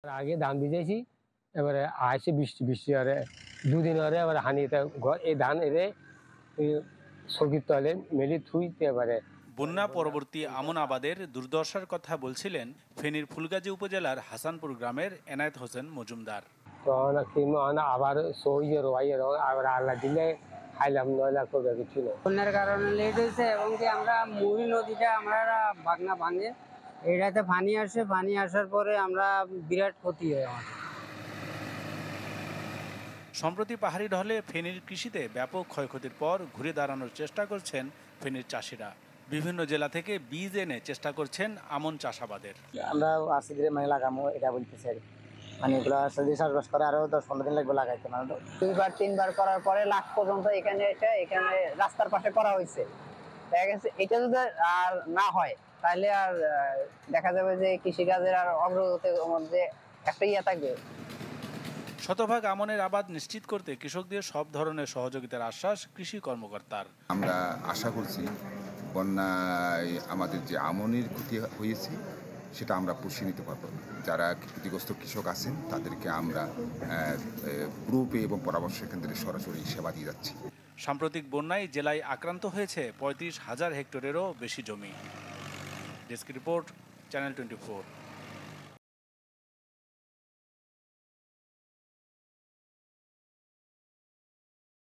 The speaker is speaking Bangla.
আগে ধান ভিজাইছি, এবারে আসে বৃষ্টি বৃষ্টি হরে 2 দিন হরে এবার হানিতে এই ধান এরে সকির তলে মেলি থুইতে এবারে। বন্যা পরবর্তী আমন আবাদের দুর্দশার কথা বলছিলেন ফেনীর ফুলগাজী উপজেলার হাসানপুর গ্রামের এনায়েত হোসেন মজুমদার। তখন আবার সই রোয়াই আবার আল্লাহ দিলে খাইলাম, নয়লা করবে কিছু নেই। বন্যার কারণে লেট হয়েছে এবং কি আমরা মুড়ি নদীটা আমরা ভাঙনা ভাঙে এটাতে পানি আসে, পানি আসার পরে আমরা বিরাট ক্ষতি হয় আমাদের। সম্প্রতি পাহাড়ি ঢলে ফেনীর কৃষিতে ব্যাপক ক্ষয়ক্ষতির পর ঘুরে দাঁড়ানোর চেষ্টা করছেন ফেনীর চাষিরা। বিভিন্ন জেলা থেকে বীজ এনে চেষ্টা করছেন আমন চাষাবাদের। আমরা আশি দিনে মানে লাগামো এটা বলতেছি আর মানে এগুলো যদি চাষবাস করে আরো 10-15 দিন লাগবে লাগাইতে। মানে 2-3 বার করার পরে লাখ পর্যন্ত এখানে রাস্তার পাশে করা হয়েছে। দেখা গেছে এটা যদি আর না হয় তাহলে আর দেখা যাবে যে কৃষিকাজের আর অগ্রগতির মধ্যে একটা থাকবে। শতভাগ আমনের আবাদ নিশ্চিত করতে কৃষকদের সব ধরনের সহযোগিতার আশ্বাস কৃষি কর্মকর্তার। আমরা আশা করছি বন্যায় আমাদের যে আমনের ক্ষতি হয়েছে সেটা আমরা পুষিয়ে নিতে পারবো। যারা ক্ষতিগ্রস্ত কৃষক আছেন তাদেরকে আমরা গ্রুপে এবং পরামর্শ কেন্দ্রে সরাসরি সেবা দিয়ে যাচ্ছি। সাম্প্রতিক বন্যায় জেলায় আক্রান্ত হয়েছে 35,000 হেক্টরেরও বেশি জমি। Desk report, channel 24।